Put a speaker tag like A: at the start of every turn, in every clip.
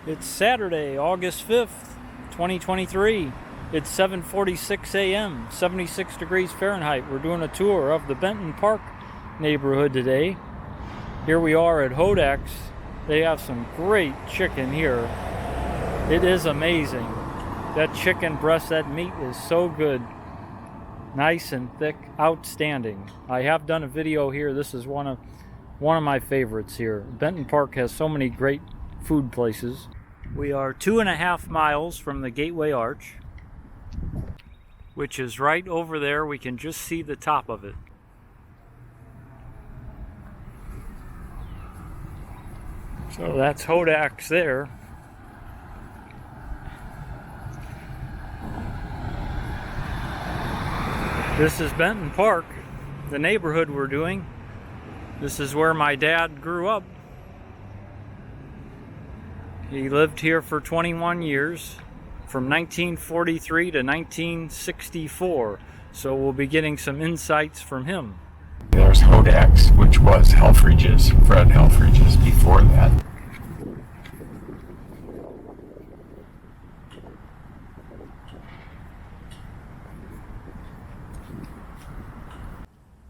A: It's Saturday, August 5th, 2023. It's 7:46 a.m., 76 degrees Fahrenheit. We're doing a tour of the Benton Park neighborhood today. Here we are at Hodak's. They have some great chicken here. It is amazing. That chicken breast, that meat is so good. Nice and thick, outstanding. I have done a video here. This is one of my favorites here. Benton Park has so many great food places. We are 2.5 miles from the Gateway Arch, which is right over there. We can just see the top of it. So that's Hodak's there. This is Benton Park, the neighborhood we're doing. This is where my dad grew up. He lived here for 21 years, from 1943 to 1964. So we'll be getting some insights from him.
B: There's Hodak's, which was Helfrich's, Fred Helfrich's before that.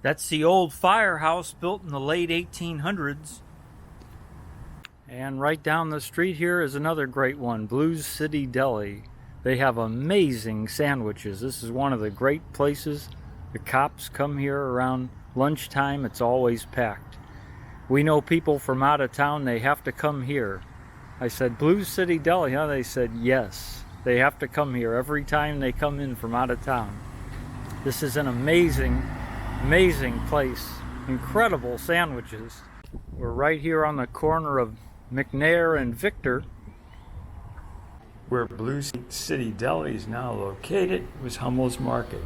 A: That's the old firehouse built in the late 1800s. And right down the street here is another great one, Blues City Deli. They have amazing sandwiches. This is one of the great places. The cops come here around lunchtime. It's always packed. We know people from out of town, they have to come here. I said, Blues City Deli, huh? They said, yes. They have to come here every time they come in from out of town. This is an amazing place. Incredible sandwiches. We're right here on the corner of McNair and Victor.
B: Where Blues City Deli is now located was Hummel's Market.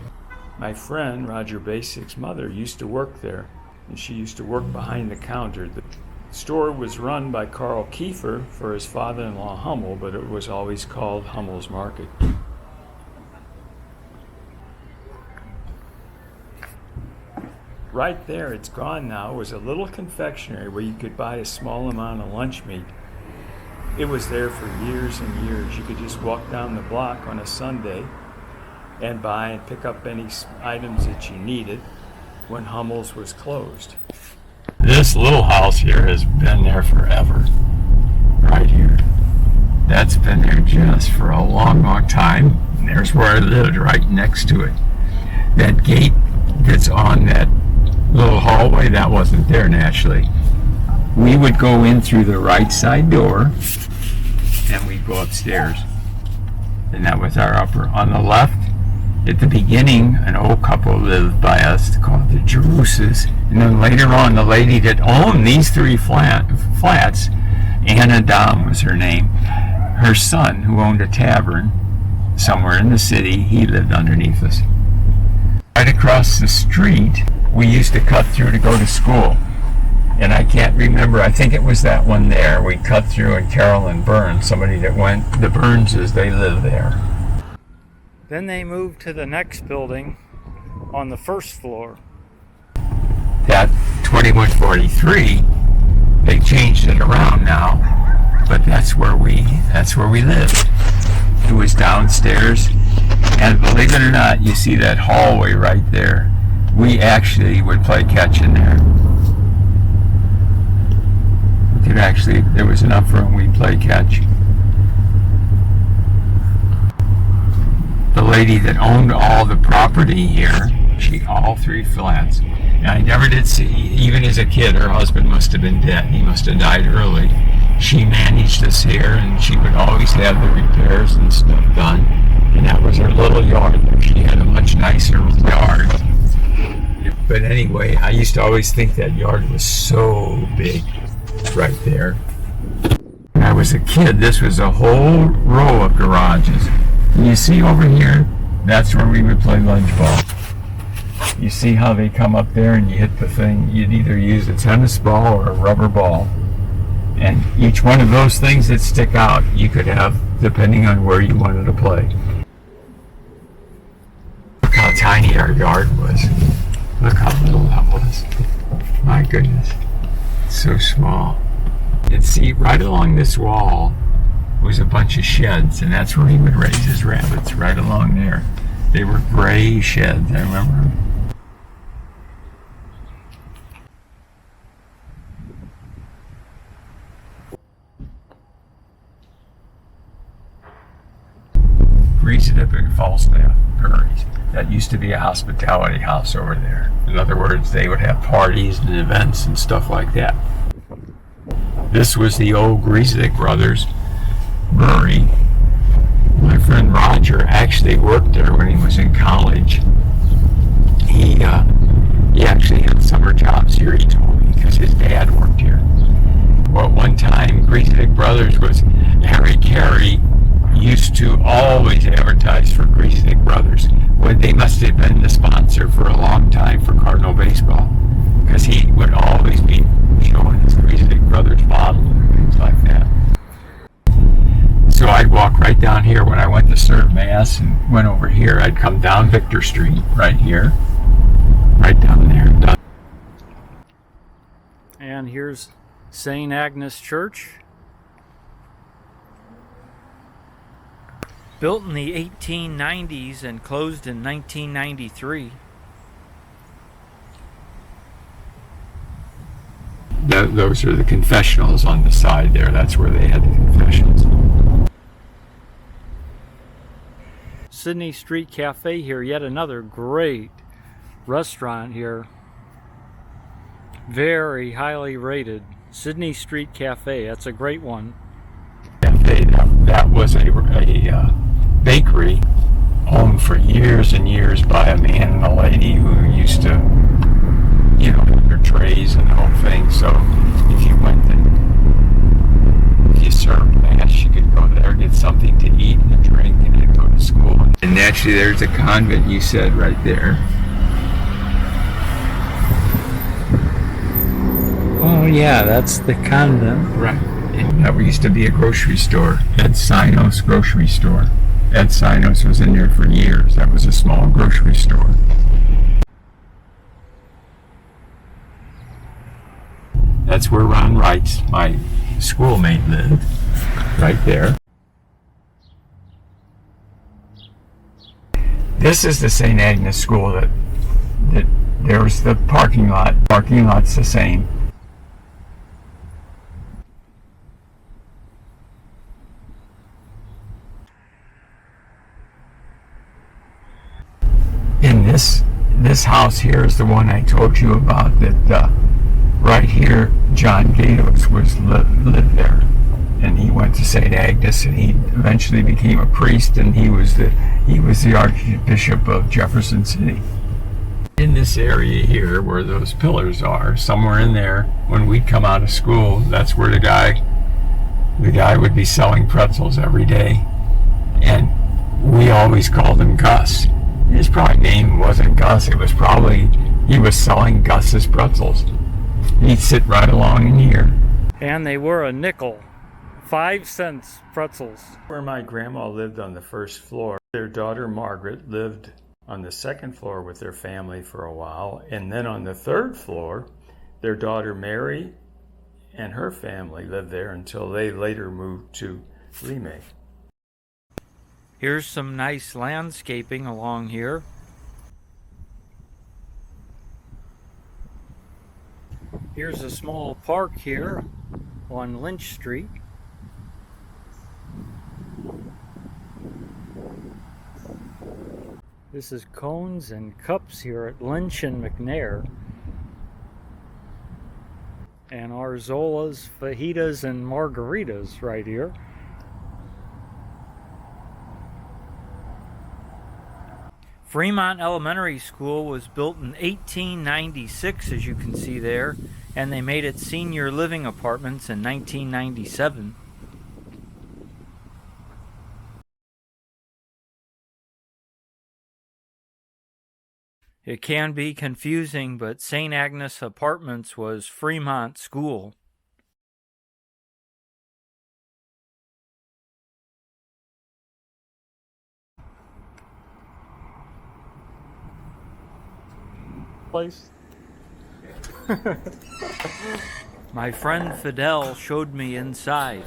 B: My friend, Roger Basic's mother, used to work there, and she used to work behind the counter. The store was run by Carl Kiefer for his father-in-law Hummel, but it was always called Hummel's Market. Right there, it's gone now, was a little confectionery where you could buy a small amount of lunch meat. It was there for years and years. You could just walk down the block on a Sunday and buy and pick up any items that you needed when Hummel's was closed. This little house here has been there forever, right here. That's been there just for a long, long time. And there's where I lived, right next to it. That gate that's on that little hallway, that wasn't there naturally. We would go in through the right side door and we'd go upstairs, and that was our upper. On the left at the beginning, an old couple lived by us called the Jerusas, and then later on the lady that owned these three flats, Anna Dom was her name, her son, who owned a tavern somewhere in the city, he lived underneath us. Right across the street we used to cut through to go to school, and I can't remember, I think it was that one there. We cut through, and Carolyn Burns, somebody that went, the Burnses, they live there.
A: Then they moved to the next building on the first floor.
B: That 2143, they changed it around now, but that's where we lived. It was downstairs, and believe it or not, you see that hallway right there. We actually would play catch in there. There was enough room, we'd play catch. The lady that owned all the property here, all three flats, and I never did see, even as a kid, her husband must have been dead. He must have died early. She managed us here, and she would always have the repairs and stuff done. And that was her little yard there. She had a much nicer yard. But anyway, I used to always think that yard was so big right there. When I was a kid, this was a whole row of garages. And you see over here, that's where we would play lunch ball. You see how they come up there and you hit the thing. You'd either use a tennis ball or a rubber ball. And each one of those things that stick out, you could have depending on where you wanted to play. Look how tiny our yard was. Look how little that was. My goodness. So small. And see, right along this wall was a bunch of sheds, and that's where he would raise his rabbits, right along there. They were gray sheds, I remember. Griesedieck Brewery. That used to be a hospitality house over there. In other words, they would have parties and events and stuff like that. This was the old Griesedieck Brothers Brewery. My friend Roger actually worked there when he was in college. He actually had summer jobs here, he told me, because his dad worked here. Well, one time, Griesedieck Brothers was Harry Carey used to always advertise for Griesedieck Brothers. Well, they must have been the sponsor for a long time for Cardinal baseball, because he would always be showing his Griesedieck Brothers bottle and things like that. So I'd walk right down here when I went to serve Mass and went over here. I'd come down Victor Street, right here, right down there.
A: And here's St. Agnes Church. Built in the 1890s and closed in 1993.
B: Those are the confessionals on the side there. That's where they had the confessions.
A: Sidney Street Cafe here, yet another great restaurant here. Very highly rated. Sidney Street Cafe, that's a great one.
B: Cafe, that was a bakery owned for years and years by a man and a lady who used to, have their trays and the whole thing. So if you served Mass, you could go there, get something to eat and drink, and then go to school. And actually, there's a convent, you said, right there.
A: Oh yeah, that's the convent.
B: Right. And that used to be a grocery store, Ed Sinos grocery store. Ed Sinos was in there for years. That was a small grocery store. That's where Ron Wright's, my schoolmate, lived, right there. This is the St. Agnes School that there's the parking lot. Parking lot's the same. In this house here is the one I told you about, that right here John Gatos lived there, and he went to St. Agnes, and he eventually became a priest, and he was the Archbishop of Jefferson City. In this area here where those pillars are, somewhere in there, when we'd come out of school, that's where the guy would be selling pretzels every day, and we always called him Gus. His probably name wasn't Gus, it was probably he was selling Gus's pretzels. He'd sit right along in here.
A: And they were a nickel. 5 cents pretzels.
B: Where my grandma lived on the first floor, their daughter Margaret lived on the second floor with their family for a while, and then on the third floor, their daughter Mary and her family lived there until they later moved to Lemp.
A: Here's some nice landscaping along here. Here's a small park here on Lynch Street. This is Cones and Cups here at Lynch and McNair. And Arzolas, fajitas, and margaritas right here. Fremont Elementary School was built in 1896, as you can see there, and they made it senior living apartments in 1997. It can be confusing, but St. Agnes Apartments was Fremont School. Place. My friend Fidel showed me inside.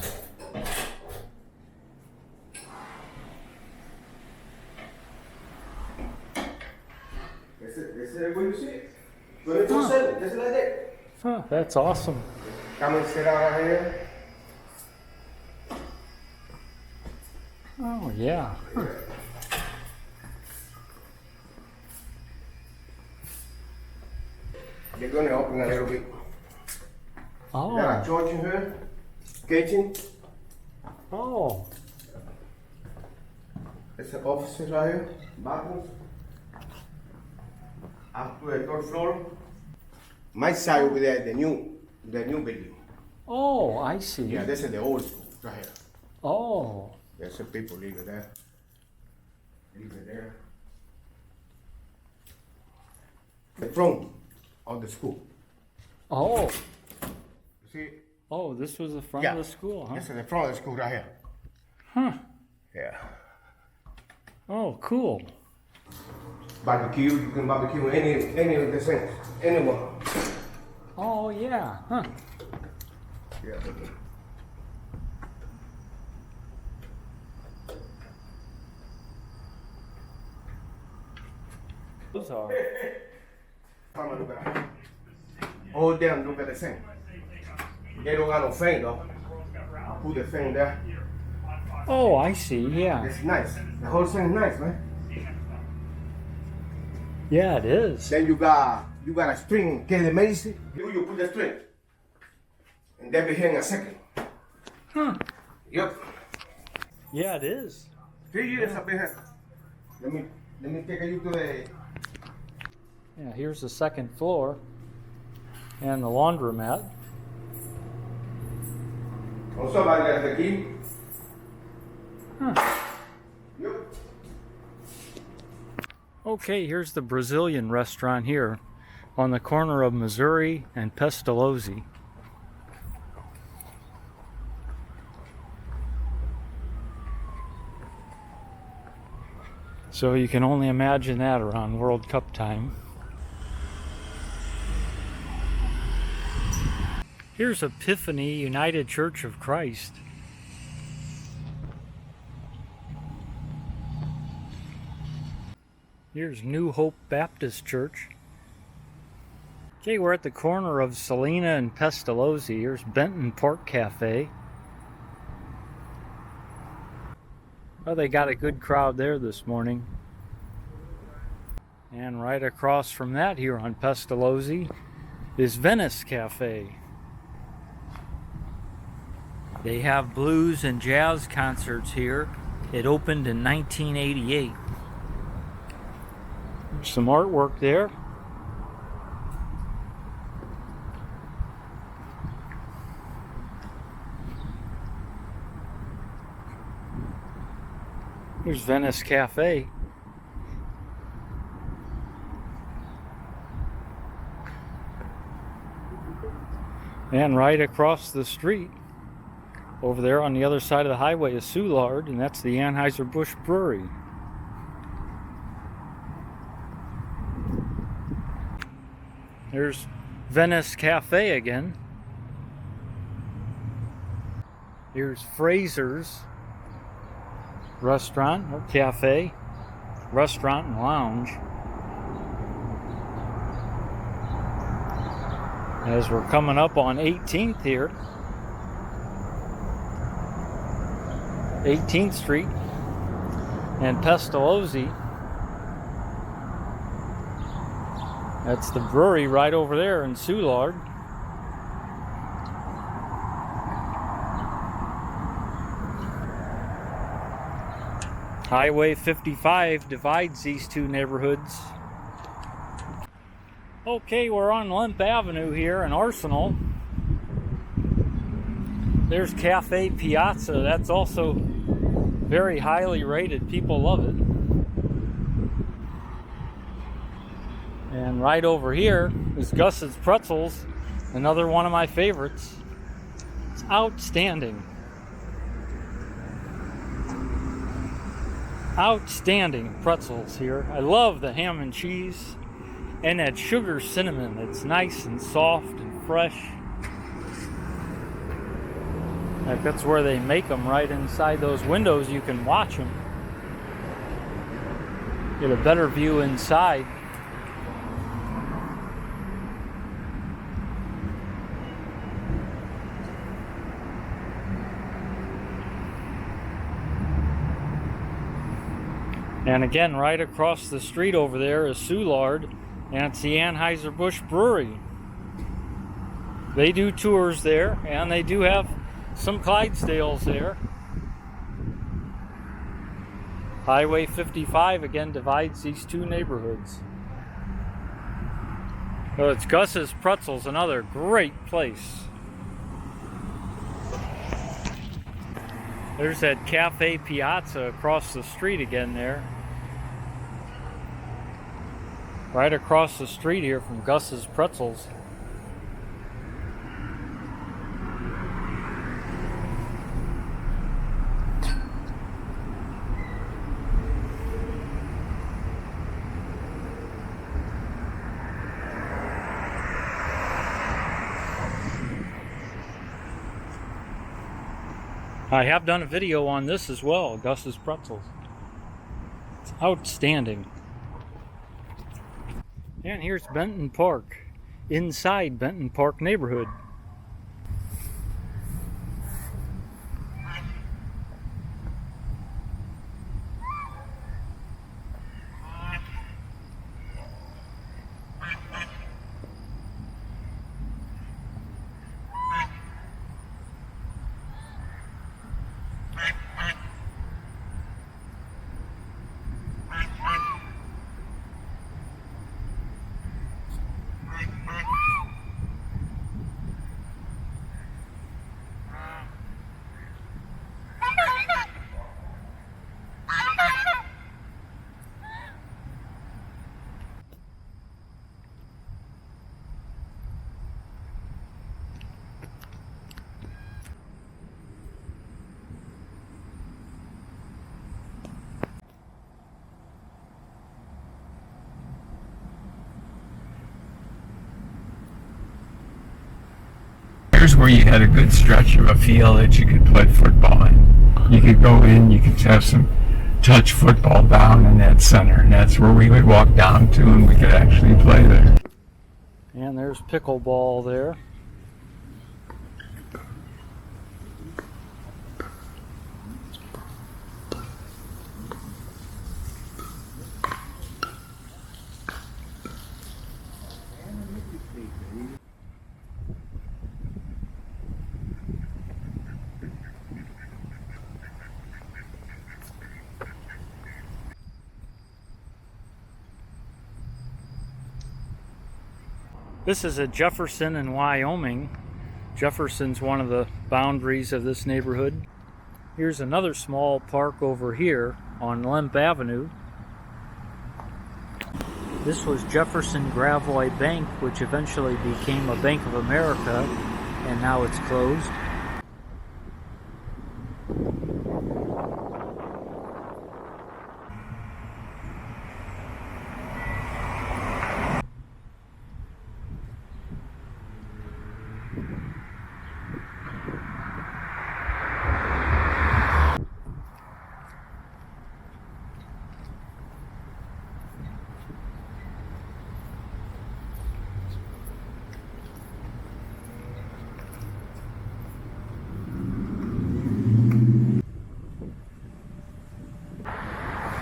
C: you see it? 24/7, just like that.
A: Huh, that's awesome.
C: Come and sit down right here.
A: Oh, yeah. Huh.
C: They're going to open a little bit.
A: Oh.
C: Got a George in here, kitchen.
A: Oh.
C: It's an office right here, bathrooms. Up to the third floor. My side over there, the new building.
A: Oh, I see.
C: Yeah, this is the old school right here.
A: Oh.
C: There's some people leave it there. Leave it there. The front of the school.
A: Oh.
C: You see?
A: Oh, this was the front
C: Yeah.
A: of the school, huh?
C: This is the front of the school right here.
A: Huh.
C: Yeah.
A: Oh, cool.
C: Barbecue, you can barbecue any of the things, anyone.
A: Oh, yeah. Huh.
C: Yeah.
A: Those are.
C: Come on, look at that. All them look at the same. They don't got no fan though. I put the fan there.
A: Oh, I see. Yeah.
C: It's nice. The whole thing is nice, man.
A: Yeah, it is.
C: Then you got a string, get the medicine. You put the string. And then be here in a second.
A: Huh.
C: Yep.
A: Yeah, it is.
C: 3 years up in here. Let me take you to the
A: Yeah, here's the second floor and the laundromat.
C: Oh, somebody got the key.
A: Huh.
C: Yep.
A: Okay, here's the Brazilian restaurant here on the corner of Missouri and Pestalozzi. So you can only imagine that around World Cup time. Here's Epiphany United Church of Christ. Here's New Hope Baptist Church. Okay, we're at the corner of Salina and Pestalozzi. Here's Benton Park Cafe. Well, they got a good crowd there this morning. And right across from that here on Pestalozzi is Venice Cafe. They have blues and jazz concerts here. It opened in 1988. There's some artwork there. Here's Venice Cafe. And right across the street, over there on the other side of the highway, is Soulard, and that's the Anheuser-Busch Brewery. There's Venice Cafe again. Here's Fraser's Restaurant or Cafe, Restaurant and Lounge. As we're coming up on 18th here, 18th Street and Pestalozzi. That's the brewery right over there in Soulard. Highway 55 divides these two neighborhoods. Okay, we're on Lemp Avenue here in Arsenal. There's Cafe Piazza. That's also very highly rated. People love it. And right over here is Gus's Pretzels, another one of my favorites. It's outstanding. Outstanding pretzels here. I love the ham and cheese and that sugar cinnamon. It's nice and soft and fresh. Like that's where they make them, right inside those windows. You can watch them. Get a better view inside. And again, right across the street over there is Soulard, and it's the Anheuser-Busch Brewery. They do tours there, and they do have some Clydesdales there. Highway 55 again divides these two neighborhoods. So it's Gus's Pretzels, another great place. There's that Cafe Piazza across the street again there. Right across the street here from Gus's Pretzels. I have done a video on this as well, Gus's Pretzels. It's outstanding. And here's Benton Park, inside Benton Park neighborhood.
B: Here's where you had a good stretch of a field that you could play football in. You could go in, you could have some touch football down in that center, and that's where we would walk down to, and we could actually play there.
A: And there's pickleball there. This is at Jefferson in Wyoming. Jefferson's one of the boundaries of this neighborhood. Here's another small park over here on Lemp Avenue. This was Jefferson Gravois Bank, which eventually became a Bank of America, and now it's closed.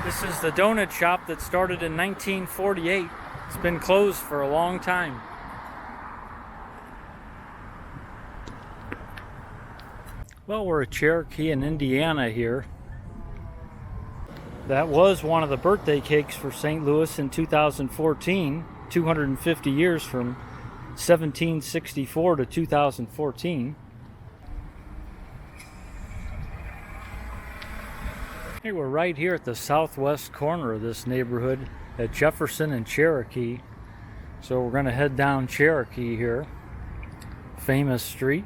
A: This is the donut shop that started in 1948. It's been closed for a long time. Well, we're at Cherokee in Indiana here. That was one of the birthday cakes for St. Louis in 2014, 250 years from 1764 to 2014. Hey, we're right here at the southwest corner of this neighborhood at Jefferson and Cherokee. So we're going to head down Cherokee here, famous street.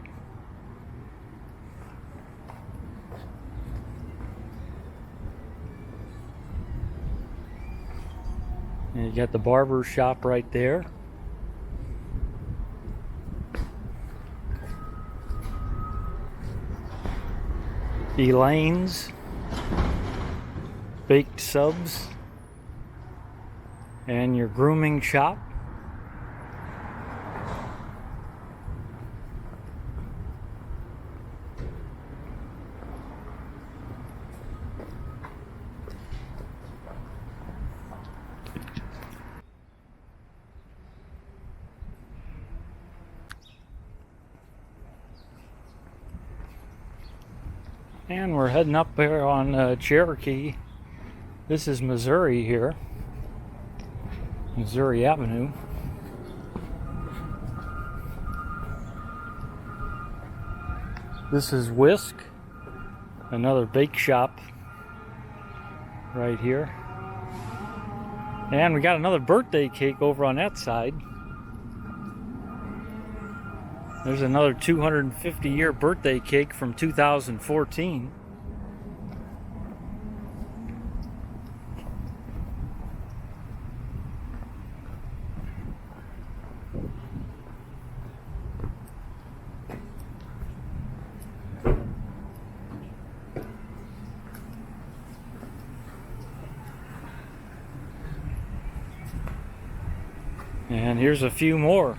A: And you got the barber shop right there. Elaine's baked subs, and your grooming shop. And we're heading up there on Cherokee. This is Missouri here. Missouri Avenue. This is Whisk, another bake shop right here. And we got another birthday cake over on that side. There's another 250-year birthday cake from 2014. And here's a few more.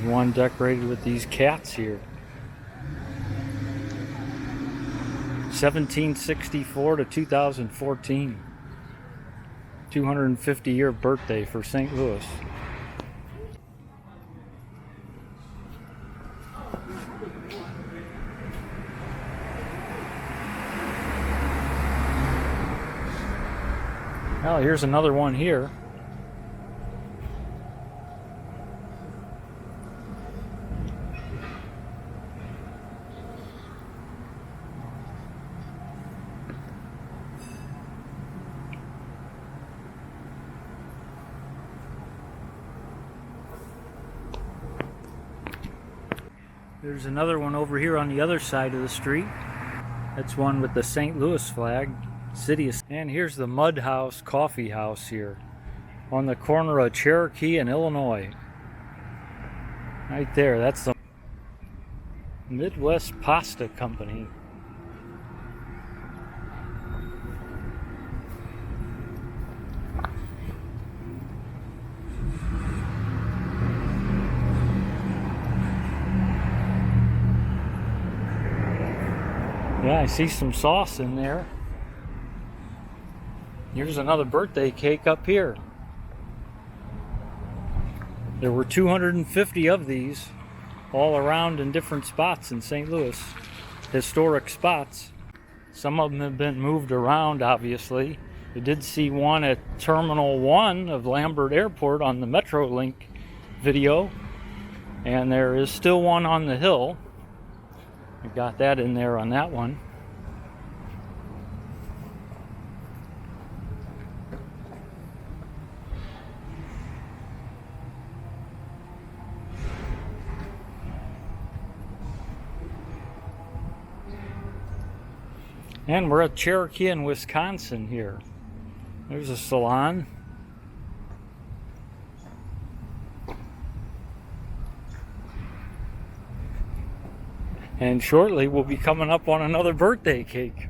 A: One decorated with these cats here. 1764 to 2014. 250-year birthday for St. Louis. Well, here's another one here. There's another one over here on the other side of the street. That's one with the St. Louis flag. City. And here's the Mud House Coffee House here on the corner of Cherokee and Illinois. Right there, that's the Midwest Pasta Company. Yeah, I see some sauce in there. Here's another birthday cake up here. There were 250 of these all around in different spots in St. Louis. Historic spots. Some of them have been moved around, obviously. We did see one at Terminal 1 of Lambert Airport on the Metrolink video. And there is still one on the hill. We got that in there on that one. And we're at Cherokee in Wisconsin here. There's a salon. And shortly we'll be coming up on another birthday cake.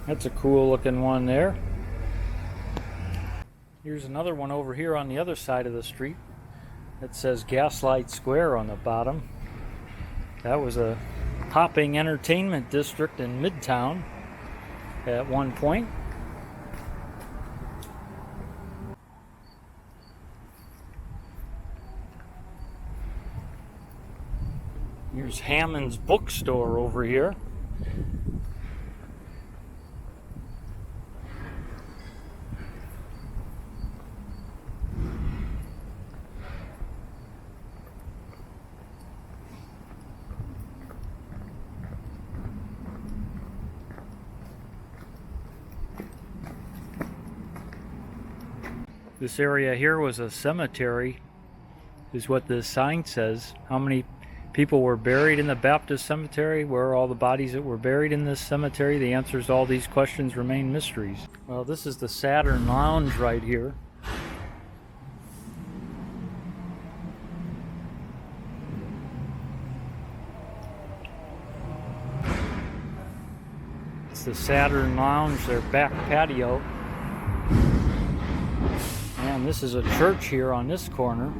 A: That's a cool looking one there. Here's another one over here on the other side of the street. It says Gaslight Square on the bottom. That was a hopping entertainment district in Midtown at one point. Here's Hammond's Bookstore over here. This area here was a cemetery, is what this sign says. How many people were buried in the Baptist cemetery? Where are all the bodies that were buried in this cemetery? The answers to all these questions remain mysteries. Well, this is the Saturn Lounge right here. the Saturn Lounge, their back patio. And this is a church here on this corner.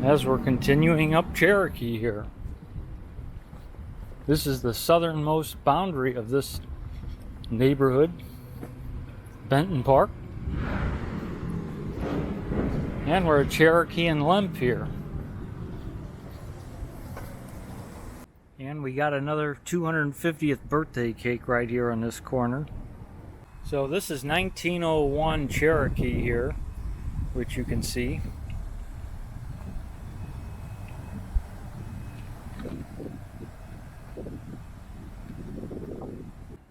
A: As we're continuing up Cherokee here. This is the southernmost boundary of this neighborhood, Benton Park. And we're at Cherokee and Lemp here. And we got another 250th birthday cake right here on this corner. So this is 1901 Cherokee here, which you can see.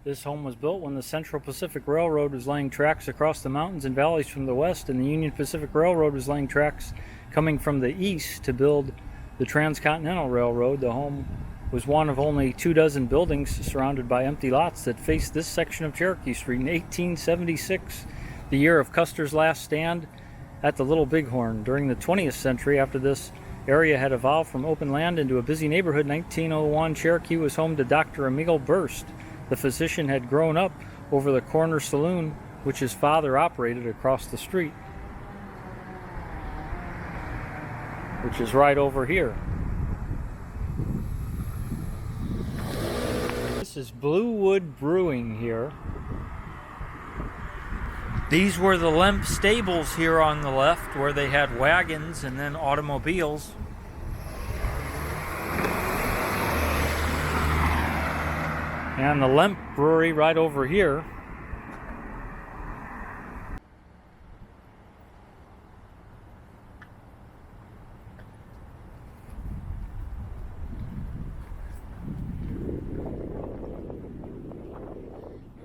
A: This home was built when the Central Pacific Railroad was laying tracks across the mountains and valleys from the west, and the Union Pacific Railroad was laying tracks coming from the east to build the Transcontinental Railroad. The home was one of only 24 buildings surrounded by empty lots that faced this section of Cherokee Street. In 1876, the year of Custer's last stand at the Little Bighorn. During the 20th century, after this area had evolved from open land into a busy neighborhood, 1901 Cherokee was home to Dr. Emil Burst. The physician had grown up over the corner saloon, which his father operated across the street, which is right over here. This is Bluewood Brewing here. These were the Lemp stables here on the left, where they had wagons and then automobiles. And the Lemp Brewery right over here.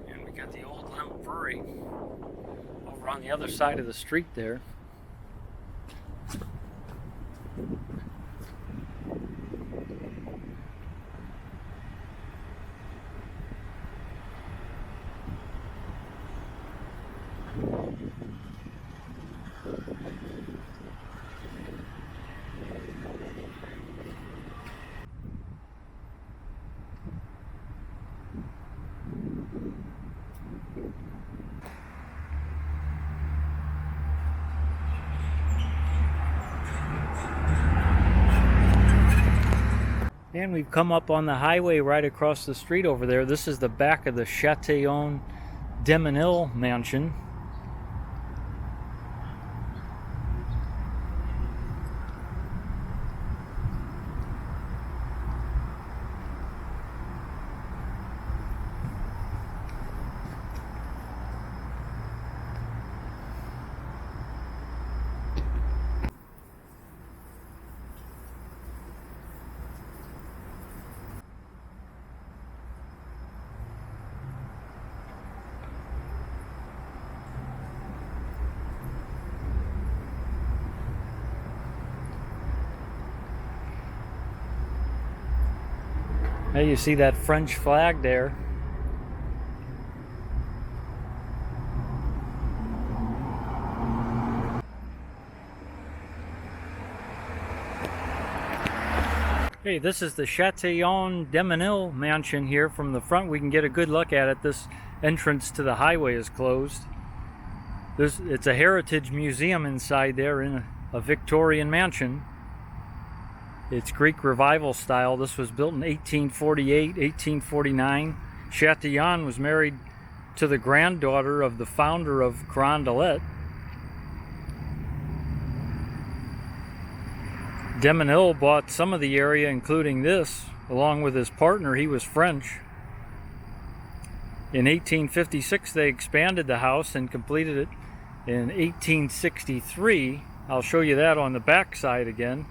A: And we got the old Lemp Brewery over on the other side of the street there. And we've come up on the highway right across the street over there. This is the back of the Chatillon-DeMenil Mansion. Hey, you see that French flag there? Hey, this is the Chatillon-DeMenil Mansion here. From the front we can get a good look at it. This entrance to the highway is closed. It's a heritage museum inside there in a Victorian mansion. It's Greek Revival style. This was built in 1848, 1849. Chatillon was married to the granddaughter of the founder of Carondelet. DeMenil bought some of the area, including this, along with his partner. He was French. In 1856, they expanded the house and completed it in 1863. I'll show you that on the back side again.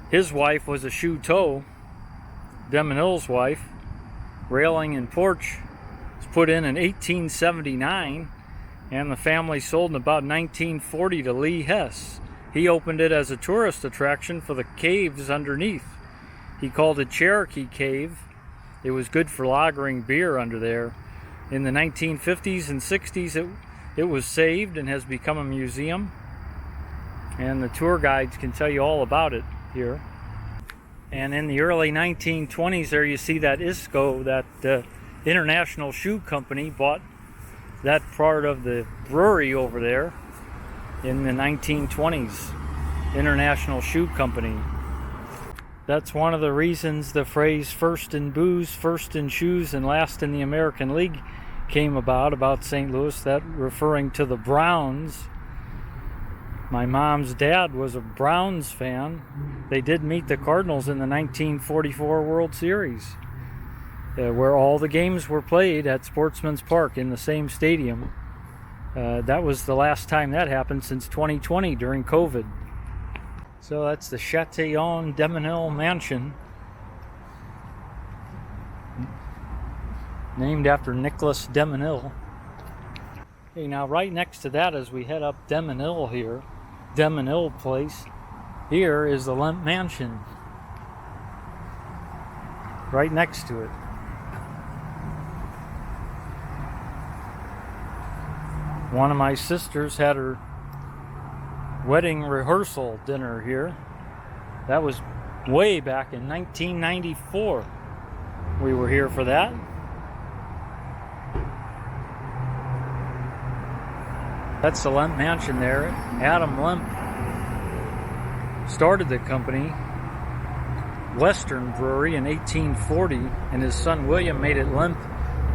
A: His wife was a Chouteau, DeMenil's wife. Railing and porch was put in 1879, and the family sold in about 1940 to Lee Hess. He opened it as a tourist attraction for the caves underneath. He called it Cherokee Cave. It was good for lagering beer under there. In the 1950s and 60s, it was saved and has become a museum. And the tour guides can tell you all about it here. And in the early 1920s there you see that ISCO, that International Shoe Company, bought that part of the brewery over there in the 1920s. International Shoe Company. That's one of the reasons the phrase first in booze, first in shoes, and last in the American League came about St. Louis, that referring to the Browns. My mom's dad was a Browns fan. They did meet the Cardinals in the 1944 World Series, where all the games were played at Sportsman's Park in the same stadium. That was the last time that happened since 2020 during COVID. So that's the Chatillon-DeMenil Mansion, named after Nicholas DeMenil. Okay, now right next to that, as we head up DeMenil here, DeMenil Place, here is the Lemp Mansion, right next to it. One of my sisters had her wedding rehearsal dinner here. That was way back in 1994. We were here for that. That's the Lemp Mansion there. Adam Lemp started the company, Western Brewery, in 1840, and his son William made it Lemp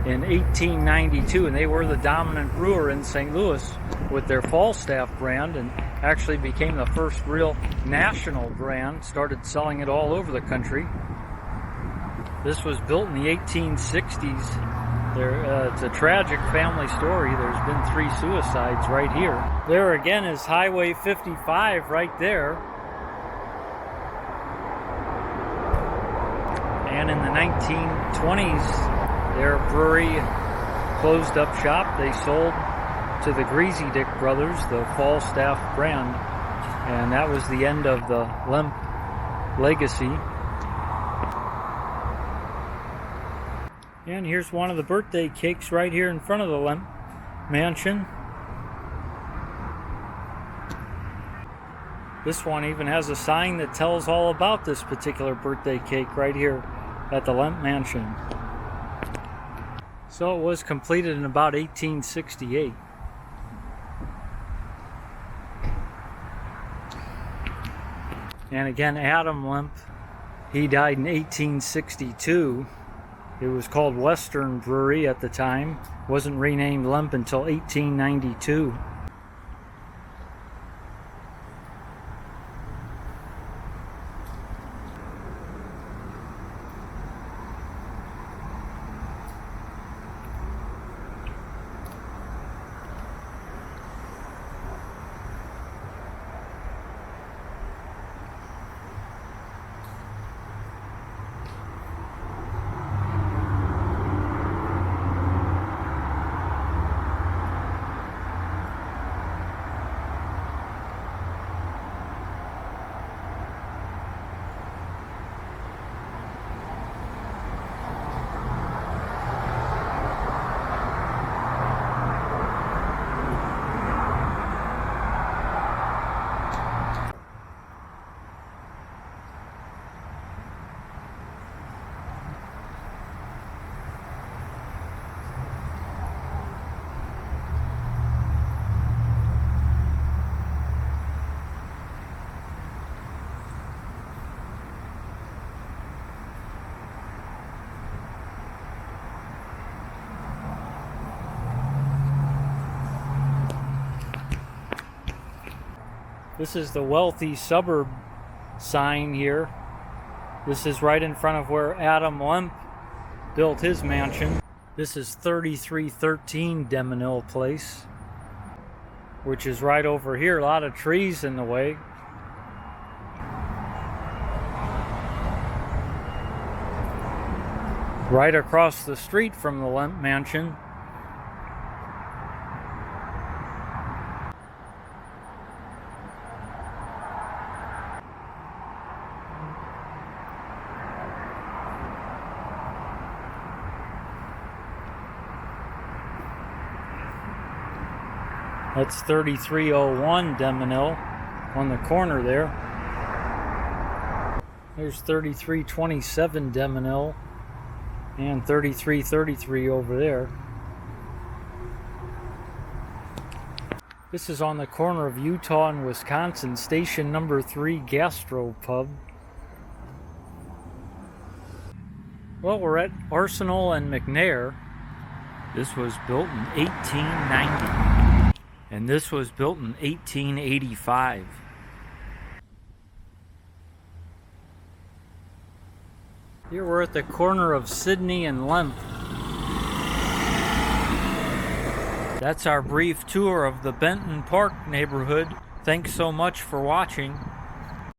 A: in 1892, and they were the dominant brewer in St. Louis with their Falstaff brand, and actually became the first real national brand, started selling it all over the country. This was built in the 1860s. It's a tragic family story. There's been 3 suicides right here. There again is Highway 55 right there. And in the 1920s, their brewery closed up shop. They sold to the Griesedieck brothers the Falstaff brand, and that was the end of the Lemp legacy. And here's one of the birthday cakes right here in front of the Lemp Mansion. This one even has a sign that tells all about this particular birthday cake right here at the Lemp Mansion. So it was completed in about 1868. And again, Adam Lemp, he died in 1862. It was called Western Brewery at the time. Wasn't renamed Lemp until 1892. This is the wealthy suburb sign here. This is right in front of where Adam Lemp built his mansion. This is 3313 DeMenil Place, which is right over here. A lot of trees in the way. Right across the street from the Lemp Mansion. That's 3301 DeMenil on the corner there. There's 3327 DeMenil and 3333 over there. This is on the corner of Utah and Wisconsin, station number 3 Gastro Pub. Well, we're at Arsenal and McNair. This was built in 1890, and this was built in 1885. Here we're at the corner of Sidney and Lemp. That's our brief tour of the Benton Park neighborhood. Thanks so much for watching.